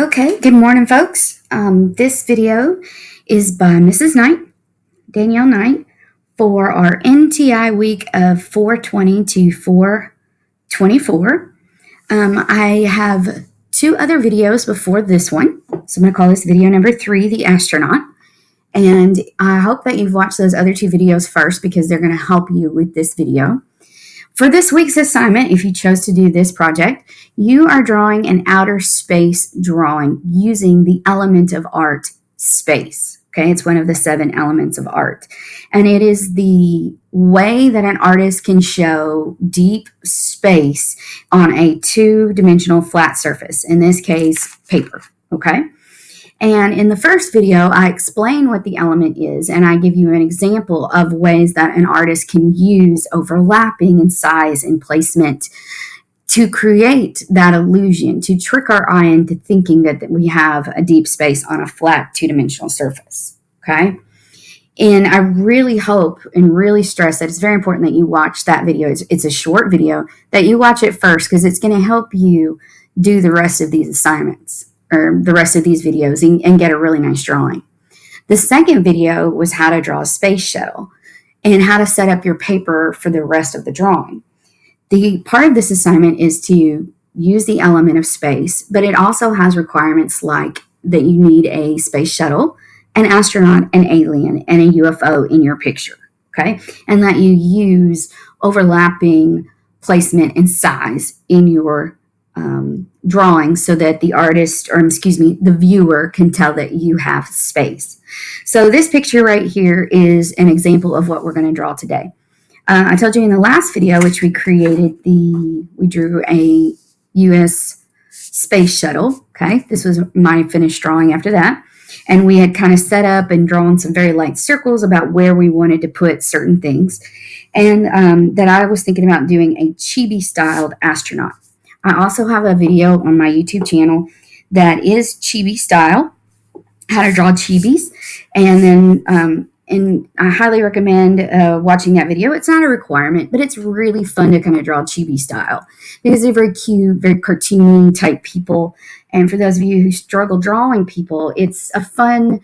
Okay, good morning, folks. This video is by Mrs. Knight, Danielle Knight, for our NTI week of 420 to 424. I have two other videos before this one, so I'm going to call this video number 3, The Astronaut. And I hope that you've watched those other two videos first because they're going to help you with this video. For this week's assignment, if you chose to do this project, you are drawing an outer space drawing using the element of art, space. Okay, it's one of the 7 elements of art. And it is the way that an artist can show deep space on a 2-dimensional flat surface, in this case, paper. Okay. And in the first video, I explain what the element is, and I give you an example of ways that an artist can use overlapping and size and placement to create that illusion, to trick our eye into thinking that we have a deep space on a flat 2-dimensional surface, okay? And I really hope and really stress that it's very important that you watch that video. It's a short video, that you watch it first because it's going to help you do the rest of these assignments or the rest of these videos and get a really nice drawing. The second video was how to draw a space shuttle and how to set up your paper for the rest of the drawing. The part of this assignment is to use the element of space, but it also has requirements like that you need a space shuttle, an astronaut, an alien, and a UFO in your picture, okay? And that you use overlapping placement and size in your drawing so that the artist, or the viewer can tell that you have space. So this picture right here is an example of what we're going to draw today. I told you in the last video, which we drew a U.S. space shuttle. Okay, this was my finished drawing after that. And we had kind of set up and drawn some very light circles about where we wanted to put certain things. And that I was thinking about doing a chibi styled astronaut. I also have a video on my YouTube channel that is Chibi Style, how to draw chibis. And then and I highly recommend watching that video. It's not a requirement, but it's really fun to kind of draw chibi style because they're very cute, very cartoony type people. And for those of you who struggle drawing people, it's a fun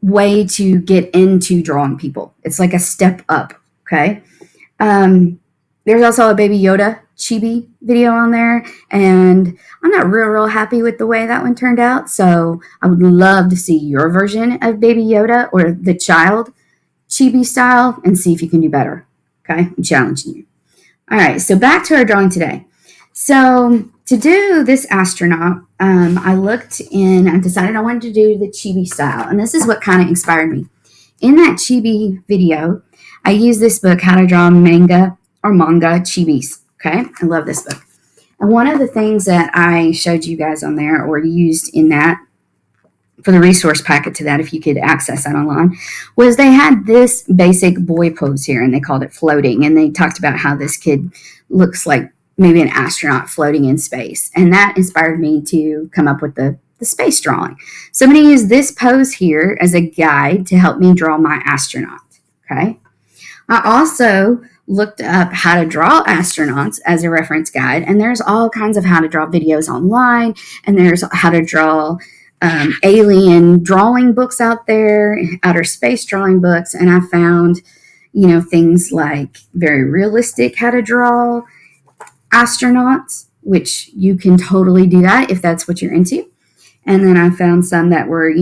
way to get into drawing people. It's like a step up, okay? There's also a Baby Yoda chibi video on there, and I'm not real happy with the way that one turned out, so I would love to see your version of Baby Yoda or the child chibi style and see if you can do better. Okay, I'm challenging you. All right, so back to our drawing today. So to do this astronaut, I looked in and decided I wanted to do the chibi style, and this is what kind of inspired me. In that chibi video, I used this book, How to Draw Manga Chibis. Okay, I love this book. And one of the things that I showed you guys on there or used in that for the resource packet to that, if you could access that online, was they had this basic boy pose here and they called it floating. And they talked about how this kid looks like maybe an astronaut floating in space. And that inspired me to come up with the space drawing. So I'm going to use this pose here as a guide to help me draw my astronaut. Okay. I also looked up how to draw astronauts as a reference guide, and there's all kinds of how to draw videos online, and there's how to draw alien drawing books out there, outer space drawing books, and I found, things like very realistic how to draw astronauts, which you can totally do that if that's what you're into. And then I found some that were,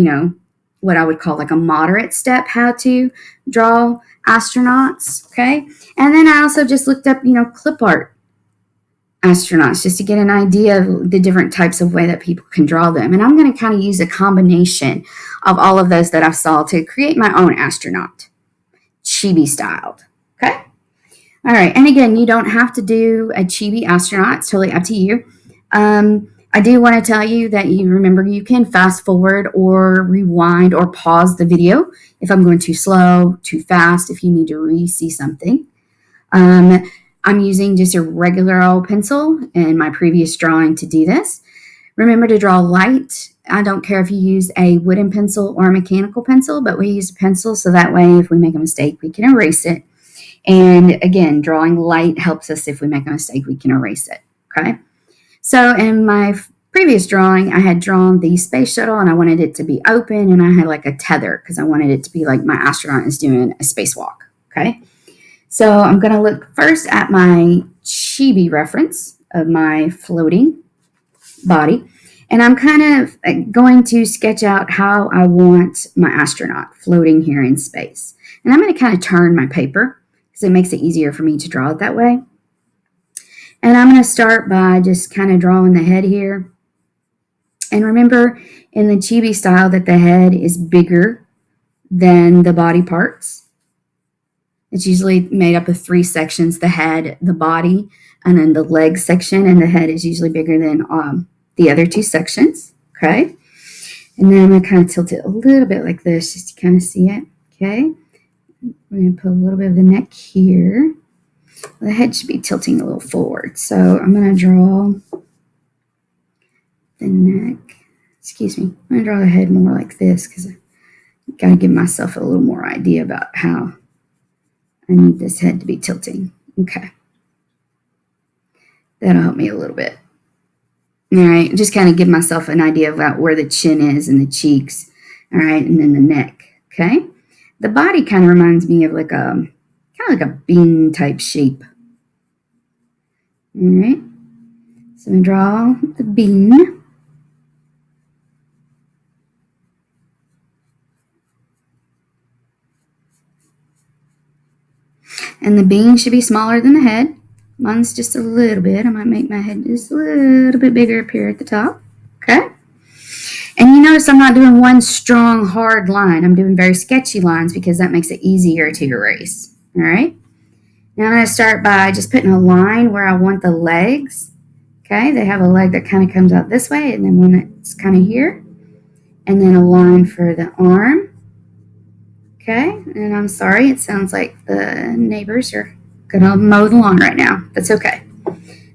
what I would call like a moderate step how to draw astronauts, okay? And then I also just looked up, clip art astronauts just to get an idea of the different types of way that people can draw them. And I'm going to kind of use a combination of all of those that I saw to create my own astronaut, chibi styled, okay? All right, and again, you don't have to do a chibi astronaut. It's totally up to you. I do want to tell you that you can fast forward or rewind or pause the video if I'm going too slow, too fast, if you need to re-see something. I'm using just a regular old pencil in my previous drawing to do this. Remember to draw light. I don't care if you use a wooden pencil or a mechanical pencil, but we use a pencil so that way if we make a mistake, we can erase it. And again, drawing light helps us if we make a mistake, we can erase it, okay? So in my previous drawing, I had drawn the space shuttle and I wanted it to be open, and I had like a tether because I wanted it to be like my astronaut is doing a spacewalk. Okay. So I'm going to look first at my Chibi reference of my floating body. And I'm kind of going to sketch out how I want my astronaut floating here in space. And I'm going to kind of turn my paper because it makes it easier for me to draw it that way. And I'm going to start by just kind of drawing the head here. And remember in the Chibi style that the head is bigger than the body parts. It's usually made up of 3 sections: the head, the body, and then the leg section. And the head is usually bigger than the other 2 sections. Okay. And then I'm going to kind of tilt it a little bit like this just to kind of see it. Okay. We're going to put a little bit of the neck here. The head should be tilting a little forward. So I'm going to draw the neck. Excuse me. I'm going to draw the head more like this because I've got to give myself a little more idea about how I need this head to be tilting. Okay. That'll help me a little bit. All right. Just kind of give myself an idea about where the chin is and the cheeks. All right. And then the neck. Okay. The body kind of reminds me of like a bean type shape. All right. So I'm going to draw the bean. And the bean should be smaller than the head. Mine's just a little bit. I might make my head just a little bit bigger up here at the top. Okay. And you notice I'm not doing one strong, hard line. I'm doing very sketchy lines because that makes it easier to erase. All right. Now I'm going to start by just putting a line where I want the legs. Okay. They have a leg that kind of comes out this way, and then one that's kind of here. And then a line for the arm. Okay. And I'm sorry, it sounds like the neighbors are going to mow the lawn right now. That's okay. I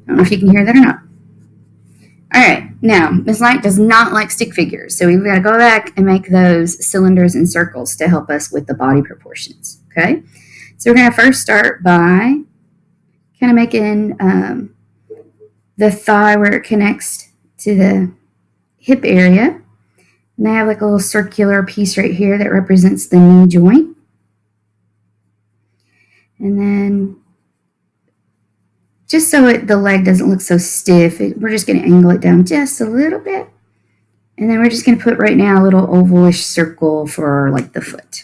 don't know if you can hear that or not. All right, now, Ms. Light does not like stick figures, so we've got to go back and make those cylinders and circles to help us with the body proportions, okay? So we're going to first start by kind of making the thigh where it connects to the hip area. And I have like a little circular piece right here that represents the knee joint. And then just so the leg doesn't look so stiff, we're just going to angle it down just a little bit. And then we're just going to put right now a little ovalish circle for like the foot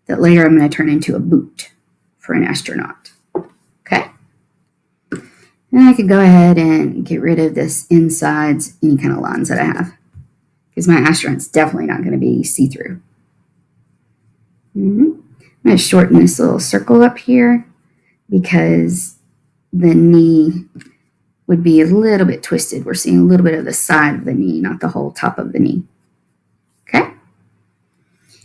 that later I'm going to turn into a boot for an astronaut. Okay. And I could go ahead and get rid of this insides, any kind of lines that I have, because my astronaut's definitely not going to be see-through. I'm going to shorten this little circle up here because the knee would be a little bit twisted. We're seeing a little bit of the side of the knee, not the whole top of the knee. Okay.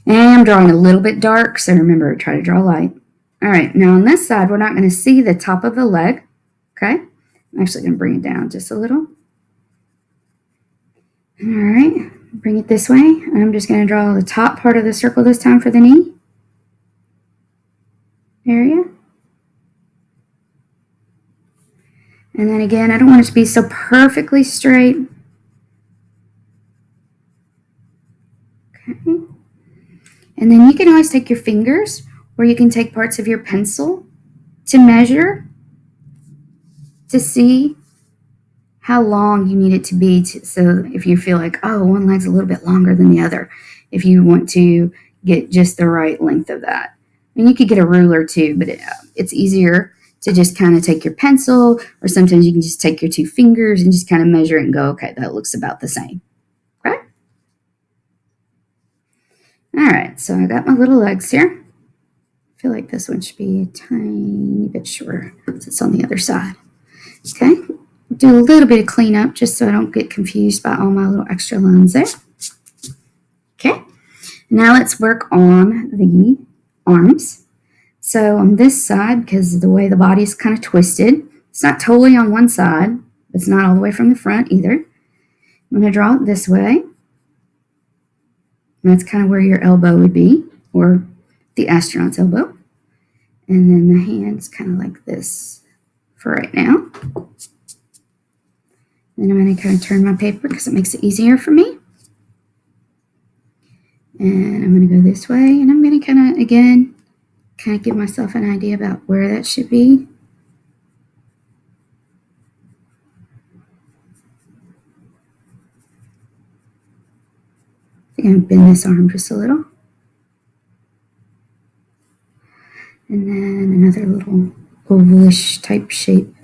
And I'm drawing a little bit dark, so remember, try to draw light. All right, now on this side, we're not going to see the top of the leg. Okay. I'm actually going to bring it down just a little. All right, bring it this way. I'm just going to draw the top part of the circle this time for the knee area. And then again, I don't want it to be so perfectly straight. Okay. And then you can always take your fingers, or you can take parts of your pencil to measure, to see how long you need it to be. So if you feel like, oh, one leg's a little bit longer than the other, if you want to get just the right length of that. And you could get a ruler too, but it's easier to just kind of take your pencil, or sometimes you can just take your 2 fingers and just kind of measure it and go, okay, that looks about the same. Okay? All right, so I got my little legs here. I feel like this one should be a tiny bit shorter since it's on the other side. Okay, do a little bit of cleanup just so I don't get confused by all my little extra lines there. Okay, now let's work on the arms. So on this side, because of the way the body is kind of twisted, it's not totally on one side, but it's not all the way from the front either. I'm going to draw it this way. And that's kind of where your elbow would be, or the astronaut's elbow. And then the hand's kind of like this for right now. Then I'm going to kind of turn my paper because it makes it easier for me. And I'm going to go this way, and I'm going to kind of, again, kind of give myself an idea about where that should be. I think I'm going to bend this arm just a little. And then another little ovalish type shape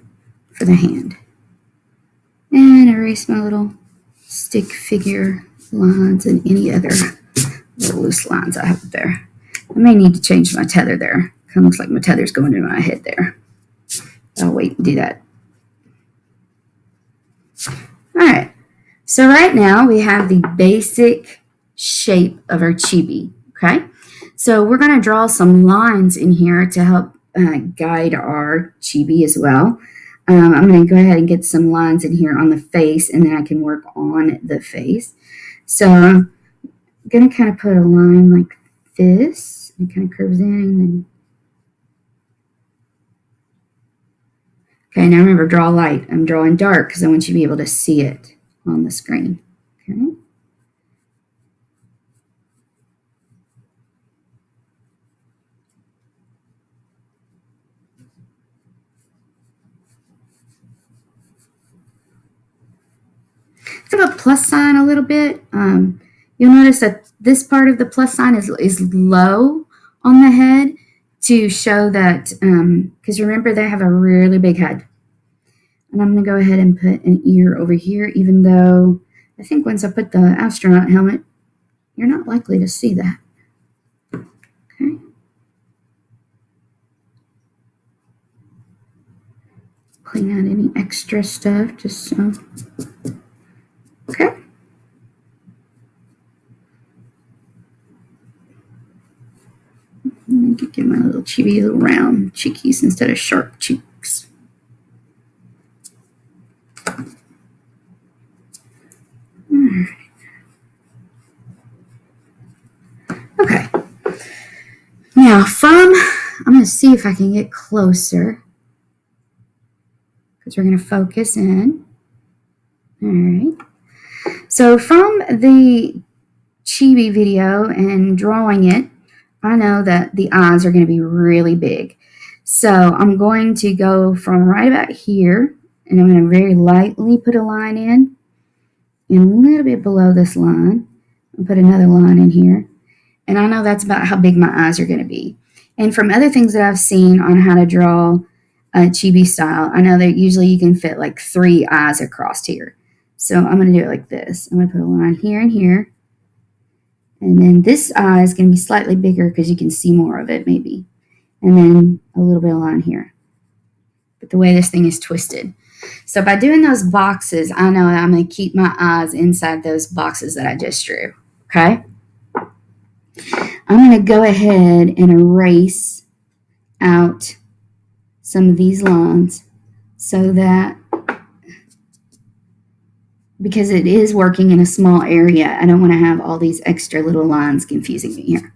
for the hand. And erase my little stick figure lines and any other little loose lines I have there. I may need to change my tether there. Kind of looks like my tether's going into my head there. I'll wait and do that. All right. So right now we have the basic shape of our chibi. Okay. So we're going to draw some lines in here to help guide our chibi as well. I'm going to go ahead and get some lines in here on the face, and then I can work on the face. So I'm going to kind of put a line like this. It kind of curves in and then. Okay, now remember, draw light. I'm drawing dark because I want you to be able to see it on the screen. Okay. Sort of a plus sign a little bit. You'll notice that this part of the plus sign is low on the head to show that, because remember they have a really big head. And I'm going to go ahead and put an ear over here, even though I think once I put the astronaut helmet, you're not likely to see that. Okay. Clean out any extra stuff, just so. Okay. I'm going to get my little chibi little round cheekies instead of sharp cheeks. Alright. Okay. Now I'm going to see if I can get closer because we're going to focus in. Alright. So from the chibi video and drawing it, I know that the eyes are going to be really big. So I'm going to go from right about here, and I'm going to very lightly put a line in, and a little bit below this line. I'll put another line in here. And I know that's about how big my eyes are going to be. And from other things that I've seen on how to draw Chibi Style, I know that usually you can fit like 3 eyes across here. So I'm going to do it like this. I'm going to put a line here and here. And then this eye is going to be slightly bigger because you can see more of it maybe. And then a little bit of line here. But the way this thing is twisted. So by doing those boxes, I know that I'm going to keep my eyes inside those boxes that I just drew. Okay? I'm going to go ahead and erase out some of these lines so that, because it is working in a small area, I don't want to have all these extra little lines confusing me here.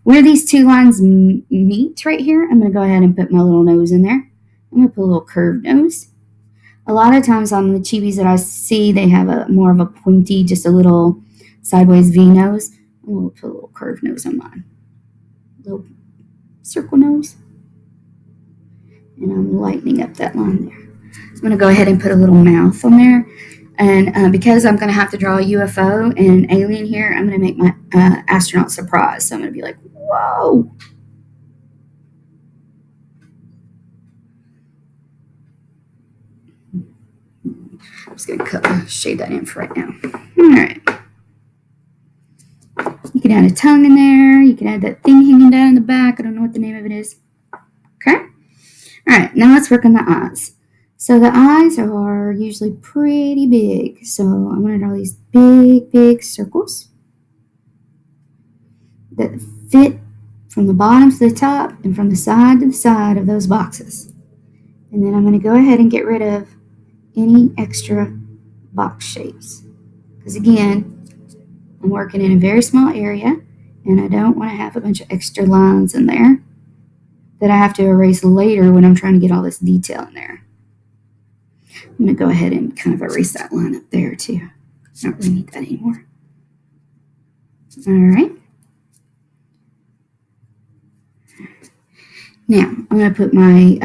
Where these 2 lines meet right here, I'm going to go ahead and put my little nose in there. I'm going to put a little curved nose. A lot of times on the chibis that I see, they have more of a pointy, just a little sideways V nose. I'm going to put a little curved nose on mine. A little circle nose. And I'm lightening up that line there. I'm going to go ahead and put a little mouth on there. And because I'm going to have to draw a UFO and an alien here, I'm going to make my astronaut surprise. So I'm going to be like, whoa. I'm just going to shade that in for right now. All right. You can add a tongue in there. You can add that thing hanging down in the back. I don't know what the name of it is. Okay. All right. Now let's work on the eyes. So the eyes are usually pretty big. So I'm going to draw these big, big circles that fit from the bottom to the top and from the side to the side of those boxes. And then I'm going to go ahead and get rid of any extra box shapes. Because again, I'm working in a very small area and I don't want to have a bunch of extra lines in there that I have to erase later when I'm trying to get all this detail in there. I'm going to go ahead and kind of erase that line up there too. I don't really need that anymore. All right. Now, I'm going to put my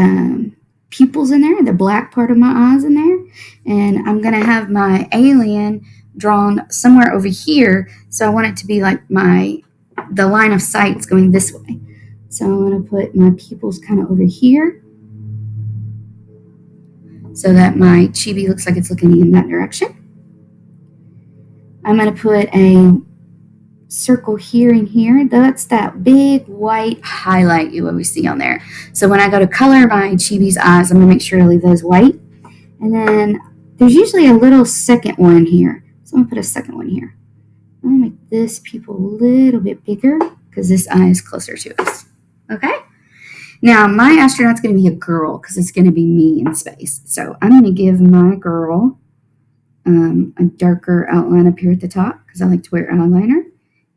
pupils in there, the black part of my eyes in there, and I'm going to have my alien drawn somewhere over here, so I want it to be like the line of sight's going this way. So I'm going to put my pupils kind of over here so that my chibi looks like it's looking in that direction. I'm going to put a circle here and here. That's that big white highlight you always see on there. So when I go to color my chibi's eyes, I'm going to make sure to leave those white. And then there's usually a little second one here. So I'm going to put a second one here. I'm going to make this pupil a little bit bigger because this eye is closer to us. Okay? Now, my astronaut's going to be a girl because it's going to be me in space. So I'm going to give my girl a darker outline up here at the top because I like to wear eyeliner.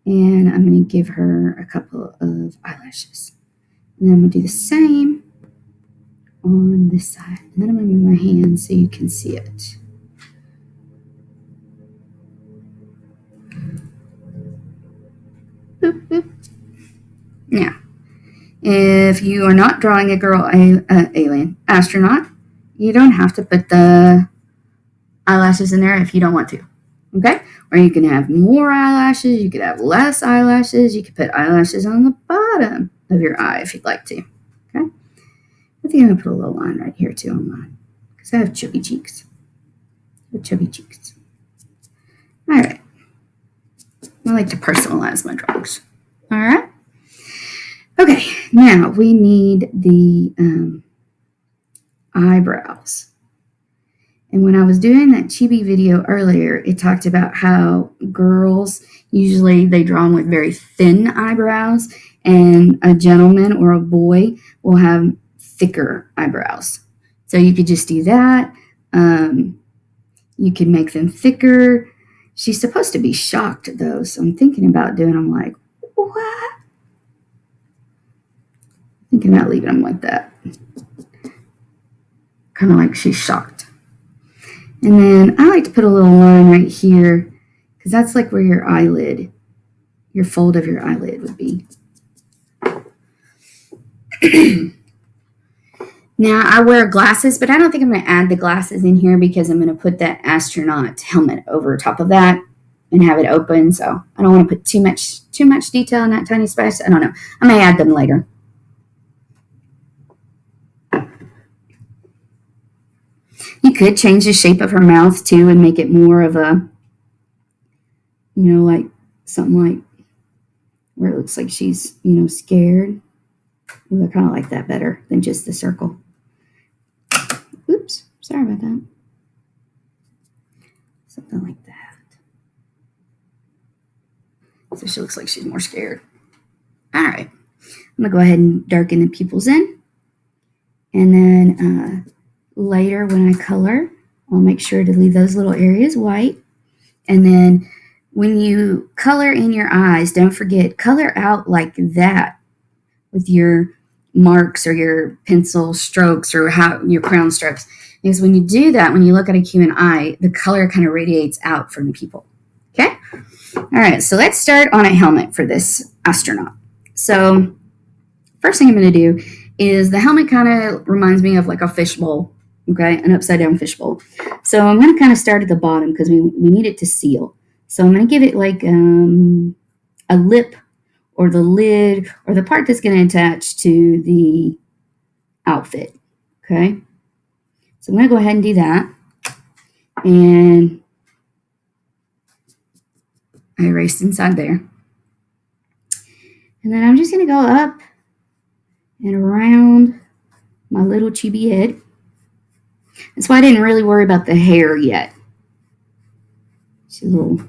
And I'm going to give her a couple of eyelashes. And then I'm going to do the same on this side. And then I'm going to move my hand so you can see it. Boop, boop. Now, if you are not drawing a girl alien astronaut, you don't have to put the eyelashes in there if you don't want to. Okay? Or you can have more eyelashes, you could have less eyelashes, you could put eyelashes on the bottom of your eye if you'd like to. Okay? I think I'm going to put a little line right here too on mine because I have chubby cheeks. Chubby cheeks. All right. I like to personalize my drawings. All right. Okay, now we need the eyebrows. And when I was doing that chibi video earlier, it talked about how girls, usually they draw them with very thin eyebrows, and a gentleman or a boy will have thicker eyebrows. So you could just do that. You can make them thicker. She's supposed to be shocked, though, so I'm thinking about doing them like, what? Thinking about leaving them like that. Kind of like she's shocked. And then I like to put a little line right here because that's like where your eyelid, your fold of your eyelid would be. Now, I wear glasses, but I don't think I'm going to add the glasses in here because I'm going to put that astronaut helmet over top of that and have it open. So I don't want to put too much detail in that tiny space. I don't know. I may add them later. You could change the shape of her mouth too and make it more of a, like something like where it looks like she's, scared. Ooh, I kind of like that better than just the circle. Oops, sorry about that. Something like that. So she looks like she's more scared. All right. I'm going to go ahead and darken the pupils in. And then later when I color, I'll make sure to leave those little areas white. And then when you color in your eyes, don't forget, color out like that with your marks or your pencil strokes or your crown strokes. Because when you do that, when you look at a human eye, the color kind of radiates out from the pupil. Okay? All right, so let's start on a helmet for this astronaut. So first thing I'm going to do is the helmet kind of reminds me of like a fishbowl, okay, an upside down fishbowl. So I'm going to kind of start at the bottom because we need it to seal. So I'm going to give it like a lip or the lid or the part that's going to attach to the outfit, okay? So I'm going to go ahead and do that. And I erased inside there. And then I'm just going to go up and around my little chibi head. That's why I didn't really worry about the hair yet. She's a little...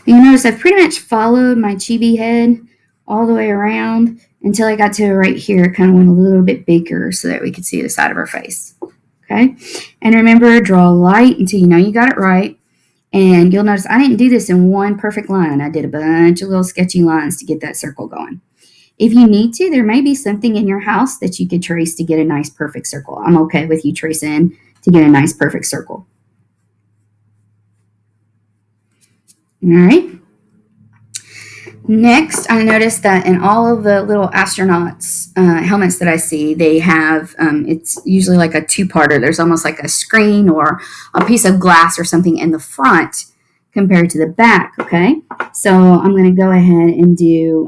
You notice I've pretty much followed my chibi head all the way around until I got to right here. It kind of went a little bit bigger so that we could see the side of her face. Okay? And remember, draw light until you know you got it right. And you'll notice I didn't do this in one perfect line. I did a bunch of little sketchy lines to get that circle going. If you need to, there may be something in your house that you could trace to get a nice perfect circle. I'm okay with you tracing to get a nice perfect circle. All right. Next, I noticed that in all of the little astronauts helmets that I see, they have, it's usually like a two-parter. There's almost like a screen or a piece of glass or something in the front compared to the back, okay? So I'm going to go ahead and do,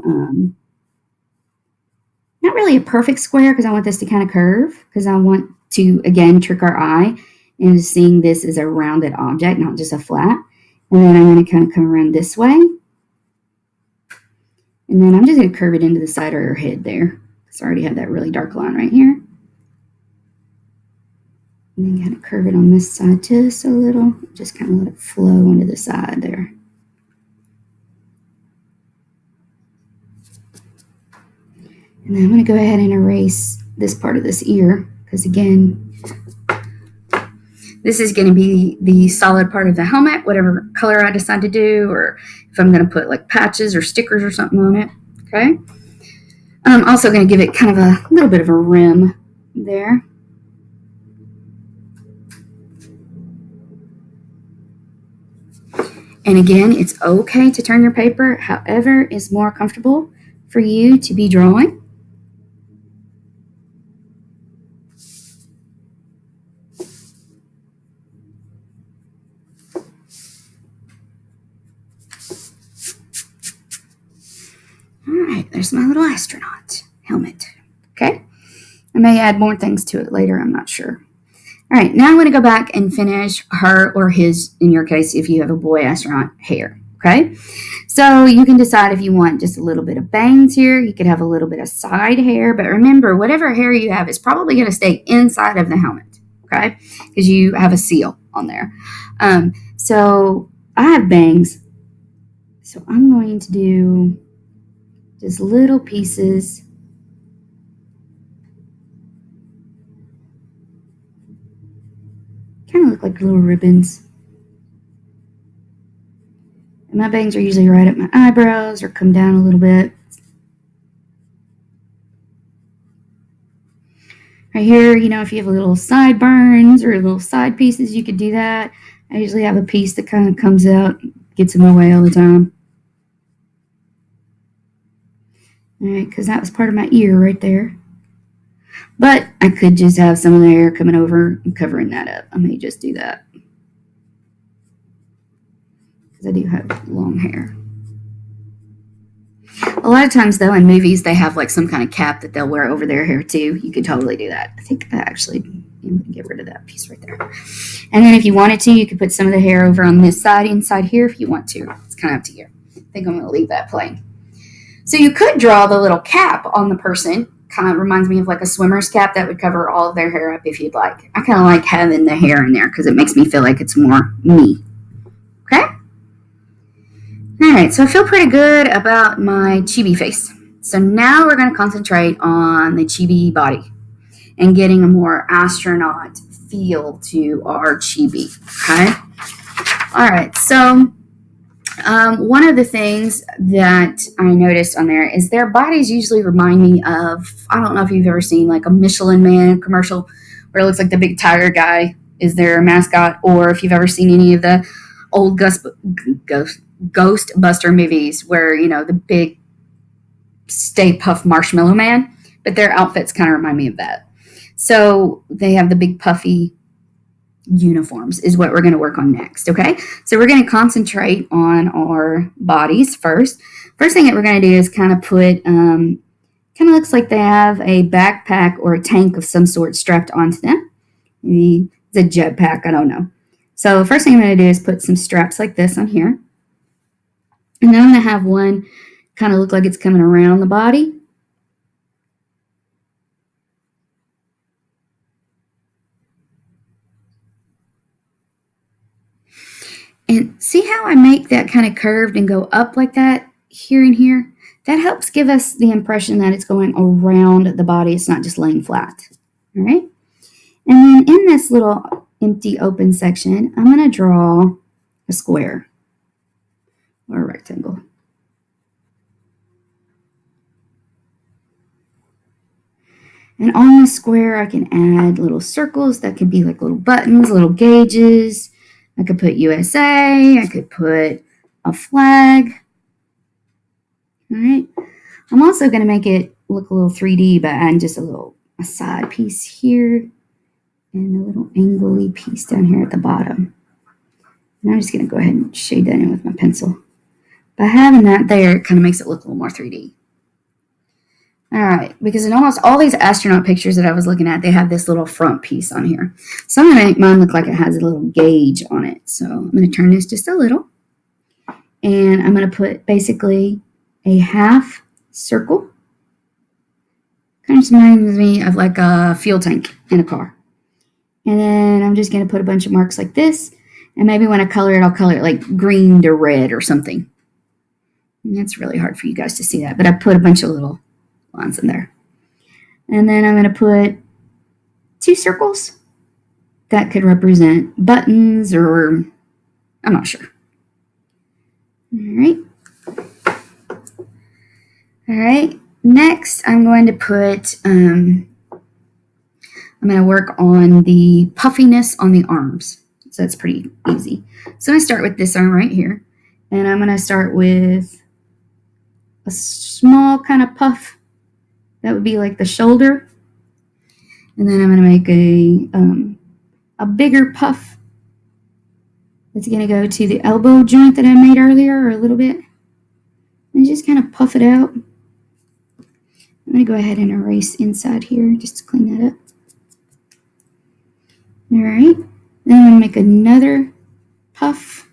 not really a perfect square because I want this to kind of curve because I want to, again, trick our eye into seeing this as a rounded object, not just a flat. And then I'm going to kind of come around this way. And then I'm just going to curve it into the side of her head there. So I already have that really dark line right here. And then kind of curve it on this side just a little. Just kind of let it flow into the side there. And then I'm going to go ahead and erase this part of this ear. Because again, this is going to be the solid part of the helmet, whatever color I decide to do, or if I'm going to put like patches or stickers or something on it. Okay. I'm also going to give it kind of a little bit of a rim there. And again, it's okay to turn your paper however is more comfortable for you to be drawing. All right, there's my little astronaut helmet. Okay. I may add more things to it later, I'm not sure. All right, now I'm going to go back and finish her or his, in your case, if you have a boy astronaut, hair. Okay. So you can decide if you want just a little bit of bangs here. You could have a little bit of side hair, but remember, whatever hair you have is probably going to stay inside of the helmet, okay? Because you have a seal on there. So I have bangs. So I'm going to do just little pieces. Kind of look like little ribbons. And my bangs are usually right at my eyebrows or come down a little bit. Right here, you know, if you have a little sideburns or little side pieces, you could do that. I usually have a piece that kind of comes out, gets in my way all the time. All right, because that was part of my ear right there. But I could just have some of the hair coming over and covering that up. I may just do that. Because I do have long hair. A lot of times, though, in movies, they have like some kind of cap that they'll wear over their hair, too. You could totally do that. I think I actually I'm going to get rid of that piece right there. And then if you wanted to, you could put some of the hair over on this side, inside here, if you want to. It's kind of up to you. I think I'm going to leave that plain. So you could draw the little cap on the person. Kind of reminds me of like a swimmer's cap that would cover all of their hair up if you'd like. I kind of like having the hair in there because it makes me feel like it's more me. Okay? All right, so I feel pretty good about my chibi face. So now we're going to concentrate on the chibi body and getting a more astronaut feel to our chibi. Okay? All right, so one of the things that I noticed on there is their bodies usually remind me of, I don't know if you've ever seen like a Michelin Man commercial where it looks like the big tiger guy is their mascot, or if you've ever seen any of the old Ghostbuster movies where, you know, the big Stay Puft Marshmallow Man, but their outfits kind of remind me of that. So they have the big puffy uniforms is what we're going to work on next. Okay, so we're going to concentrate on our bodies first. First thing that we're going to do is kind of put kind of looks like they have a backpack or a tank of some sort strapped onto them. Maybe it's a jetpack, I don't know. So first thing I'm going to do is put some straps like this on here, and then I'm going to have one kind of look like it's coming around the body. And see how I make that kind of curved and go up like that here and here? That helps give us the impression that it's going around the body. It's not just laying flat. All right. And then in this little empty open section, I'm going to draw a square or a rectangle. And on the square, I can add little circles that could be like little buttons, little gauges. I could put USA. I could put a flag. All right. I'm also going to make it look a little 3D by adding just a side piece here and a little angly piece down here at the bottom. And I'm just going to go ahead and shade that in with my pencil. By having that there, it kind of makes it look a little more 3D. All right, because in almost all these astronaut pictures that I was looking at, they have this little front piece on here. So I'm going to make mine look like it has a little gauge on it. So I'm going to turn this just a little. And I'm going to put basically a half circle. Kind of reminds me of like a fuel tank in a car. And then I'm just going to put a bunch of marks like this. And maybe when I color it, I'll color it like green to red or something. And it's really hard for you guys to see that. But I put a bunch of little lines in there. And then I'm going to put 2 circles that could represent buttons or I'm not sure. All right. All right. Next, I'm going to put, I'm going to work on the puffiness on the arms. So that's pretty easy. So I'm going to start with this arm right here. And I'm going to start with a small kind of puff. That would be like the shoulder. And then I'm going to make a bigger puff. It's going to go to the elbow joint that I made earlier, or a little bit. And just kind of puff it out. I'm going to go ahead and erase inside here just to clean that up. All right. Then I'm going to make another puff.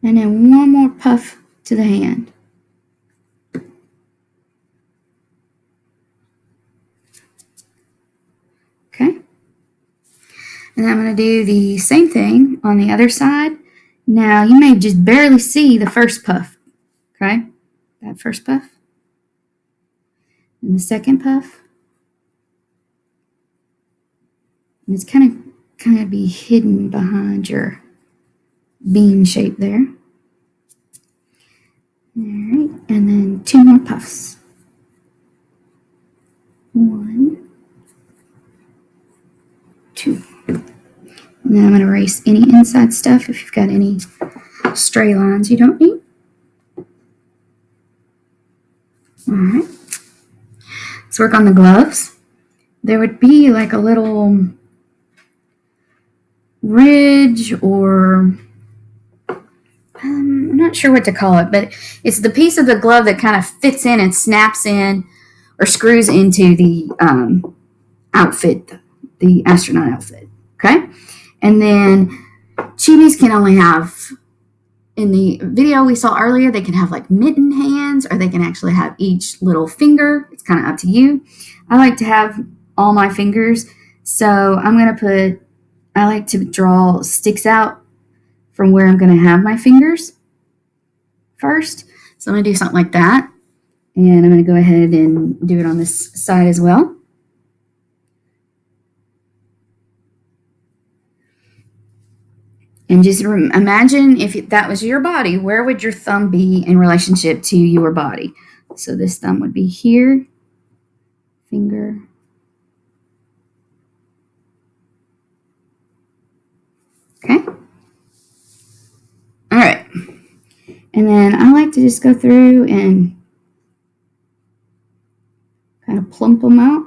And then one more puff to the hand. Okay. And I'm going to do the same thing on the other side. Now, you may just barely see the first puff. Okay? That first puff. And the second puff. And it's kind of be hidden behind your bean shape there. All right. And then 2 more puffs. 1, 2. And then I'm going to erase any inside stuff if you've got any stray lines you don't need. All right. Let's work on the gloves. There would be like a little ridge or I'm not sure what to call it, but it's the piece of the glove that kind of fits in and snaps in or screws into the outfit, the astronaut outfit. Okay? And then Chibis can only have, in the video we saw earlier, they can have like mitten hands or they can actually have each little finger. It's kind of up to you. I like to have all my fingers. So I'm going to put, I like to draw sticks out from where I'm going to have my fingers first. So I'm going to do something like that. And I'm going to go ahead and do it on this side as well. And just imagine if that was your body, where would your thumb be in relationship to your body? So this thumb would be here, finger. Okay. All right. And then I like to just go through and kind of plump them out.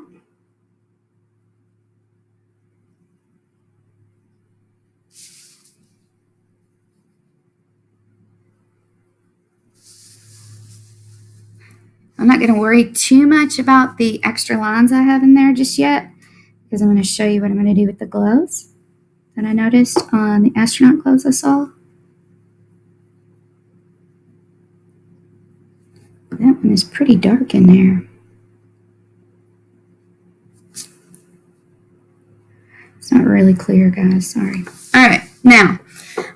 I'm not going to worry too much about the extra lines I have in there just yet because I'm going to show you what I'm going to do with the gloves that I noticed on the astronaut gloves I saw. That one is pretty dark in there. It's not really clear, guys. Sorry. All right. Now,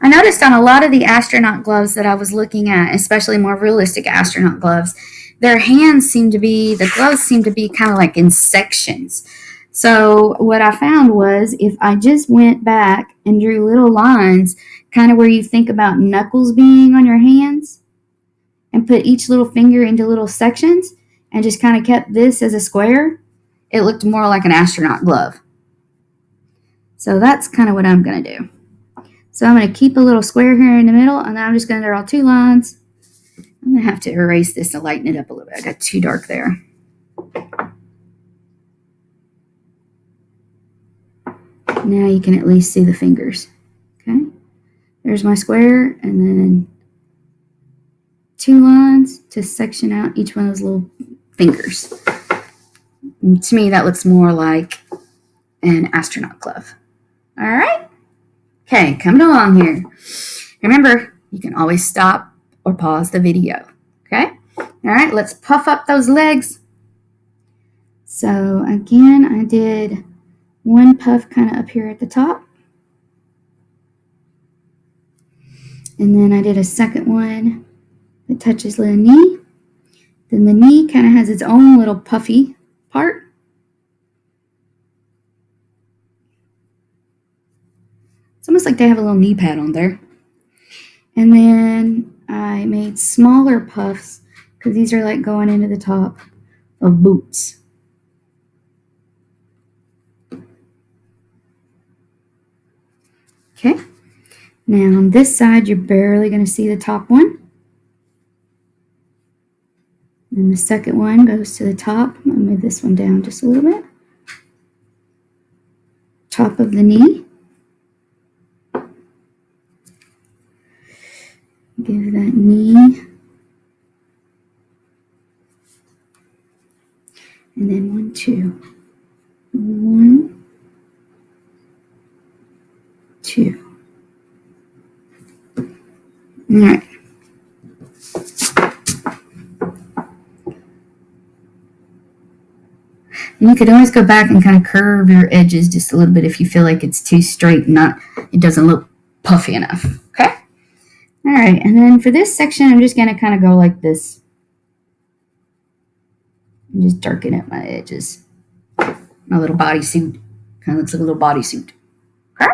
I noticed on a lot of the astronaut gloves that I was looking at, especially more realistic astronaut gloves, their hands seem to be, the gloves seem to be kind of like in sections. So what I found was if I just went back and drew little lines, kind of where you think about knuckles being on your hands, and put each little finger into little sections and just kind of kept this as a square, it looked more like an astronaut glove. So that's kind of what I'm going to do. So I'm going to keep a little square here in the middle, and then I'm just going to draw 2 lines. I'm going to have to erase this to lighten it up a little bit. I got too dark there. Now you can at least see the fingers. Okay, there's my square, and then 2 lines to section out each one of those little fingers. And to me, that looks more like an astronaut glove. All right. Okay, coming along here. Remember, you can always stop or pause the video. Okay? All right, let's puff up those legs. So again, I did one puff kind of up here at the top. And then I did a second one that touches the knee. Then the knee kind of has its own little puffy part. It's almost like they have a little knee pad on there. And then I made smaller puffs because these are like going into the top of boots. Okay, now on this side, you're barely going to see the top one. And the second one goes to the top. I'll move this one down just a little bit. Top of the knee. Give that knee. And then 1, 2. 1, 2. All right. And you could always go back and kind of curve your edges just a little bit if you feel like it's too straight and it doesn't look puffy enough. Okay? All right, and then for this section, I'm just going to kind of go like this. And just darken up my edges. My little bodysuit. Kind of looks like a little bodysuit. Okay?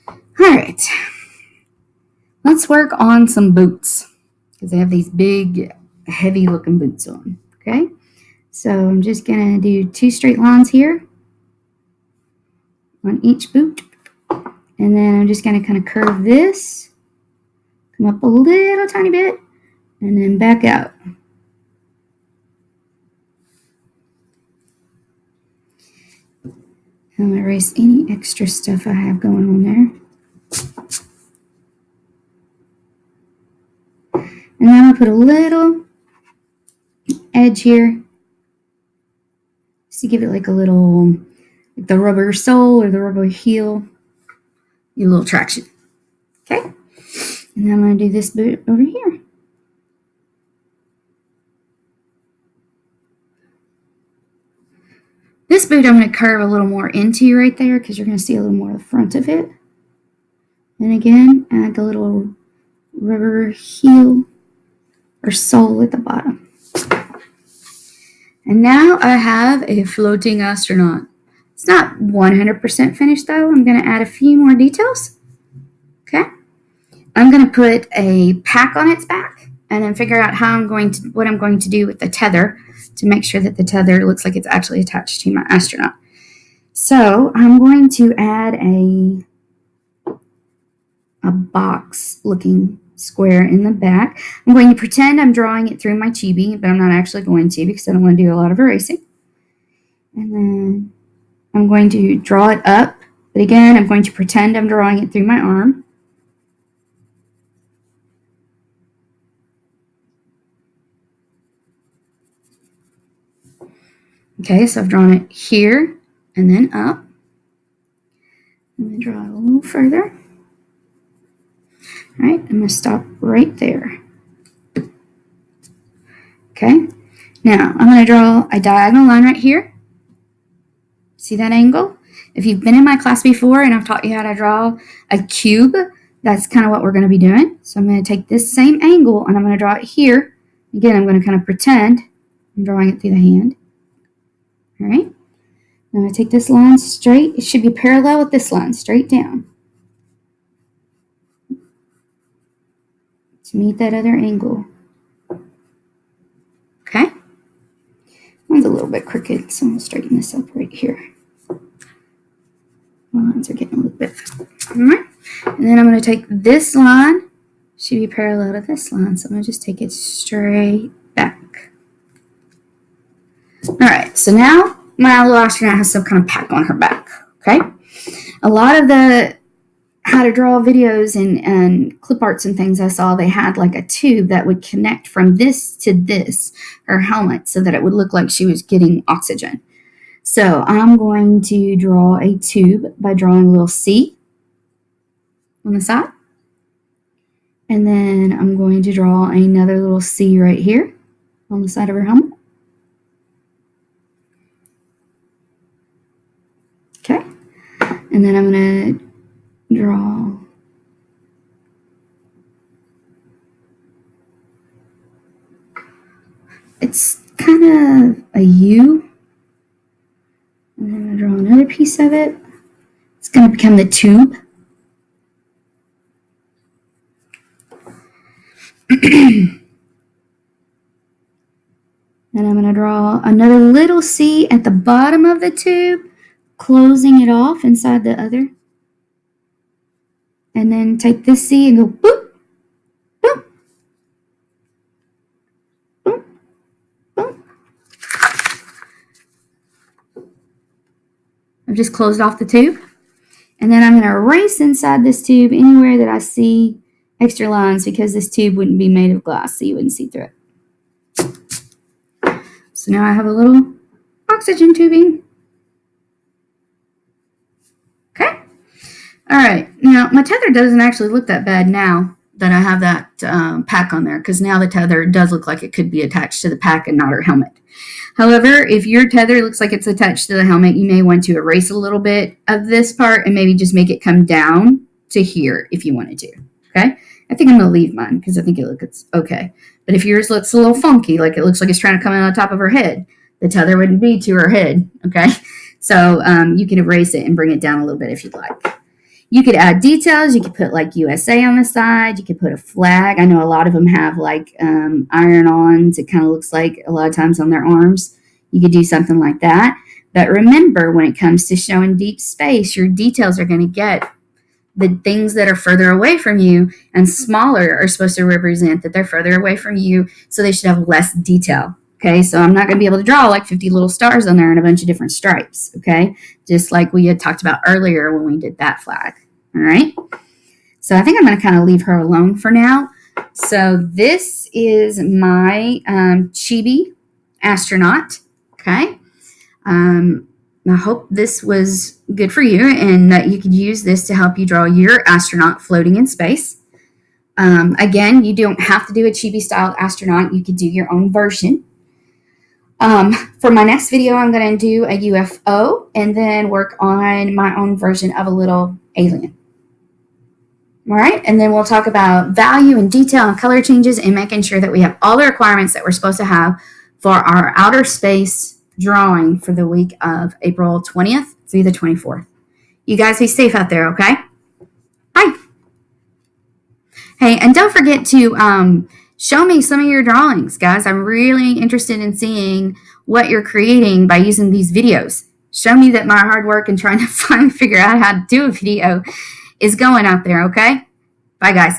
All right. Let's work on some boots. Because I have these big, heavy looking boots on. Okay? So I'm just going to do 2 straight lines here on each boot. And then I'm just going to kind of curve this. Come up a little tiny bit. And then back out. I'm going to erase any extra stuff I have going on there. And then I'm going to put a little edge here. Just to give it like a little, like the rubber sole or the rubber heel. A little traction. Okay? And then I'm going to do this boot over here. This boot I'm going to curve a little more into right there because you're going to see a little more of the front of it. And again, add the little rubber heel or sole at the bottom. And now I have a floating astronaut. It's not 100% finished though. I'm going to add a few more details. Okay. I'm going to put a pack on its back and then figure out what I'm going to do with the tether to make sure that the tether looks like it's actually attached to my astronaut. So I'm going to add a box looking square in the back. I'm going to pretend I'm drawing it through my Chibi, but I'm not actually going to because I don't want to do a lot of erasing. And then I'm going to draw it up, but again, I'm going to pretend I'm drawing it through my arm. Okay, so I've drawn it here and then up. I'm going to draw it a little further. All right, I'm going to stop right there. Okay, now I'm going to draw a diagonal line right here. See that angle? If you've been in my class before and I've taught you how to draw a cube, that's kind of what we're going to be doing. So I'm going to take this same angle and I'm going to draw it here. Again, I'm going to kind of pretend I'm drawing it through the hand. All right. I'm going to take this line straight. It should be parallel with this line, straight down, to meet that other angle. Okay? Mine's a little bit crooked, so I'm going to straighten this up right here. My lines are getting a little bit. All right. And then I'm going to take this line, should be parallel to this line, so I'm going to just take it straight back. All right, so now my little astronaut has some kind of pack on her back, okay? A lot of the how to draw videos and clip arts and things I saw, they had like a tube that would connect from this to this, her helmet, so that it would look like she was getting oxygen. So I'm going to draw a tube by drawing a little C on the side. And then I'm going to draw another little C right here on the side of her helmet. Okay. And then I'm going to draw it's kind of a U. And then I'm going to draw another piece of it. It's going to become the tube. Then I'm going to draw another little C at the bottom of the tube, closing it off inside the other. And then take this C and go boop, boop, boop, boop. I've just closed off the tube. And then I'm going to erase inside this tube anywhere that I see extra lines, because this tube wouldn't be made of glass, so you wouldn't see through it. So now I have a little oxygen tubing. Okay. All right. Now, my tether doesn't actually look that bad now that I have that pack on there, because now the tether does look like it could be attached to the pack and not her helmet. However, if your tether looks like it's attached to the helmet, you may want to erase a little bit of this part and maybe just make it come down to here if you wanted to. Okay. I think I'm going to leave mine because I think it looks okay. But if yours looks a little funky, like it looks like it's trying to come in on top of her head, the tether wouldn't be to her head. Okay. So you can erase it and bring it down a little bit if you'd like. You could add details. You could put like USA on the side. You could put a flag. I know a lot of them have like iron-ons. It kind of looks like a lot of times on their arms. You could do something like that. But remember, when it comes to showing deep space, your details are going to get the things that are further away from you, and smaller are supposed to represent that they're further away from you, so they should have less detail. Okay, so I'm not going to be able to draw like 50 little stars on there and a bunch of different stripes. Okay, just like we had talked about earlier when we did that flag. All right, so I think I'm going to kind of leave her alone for now. So this is my Chibi Astronaut. Okay, I hope this was good for you and that you could use this to help you draw your astronaut floating in space. Again, you don't have to do a Chibi style astronaut. You could do your own version. For my next video, I'm going to do a UFO and then work on my own version of a little alien. All right, and then we'll talk about value and detail and color changes and making sure that we have all the requirements that we're supposed to have for our outer space drawing for the week of April 20th through the 24th. You guys be safe out there, okay? Bye. Hey, and don't forget to show me some of your drawings, guys. I'm really interested in seeing what you're creating by using these videos. Show me that my hard work and trying to figure out how to do a video is going out there, okay? Bye, guys.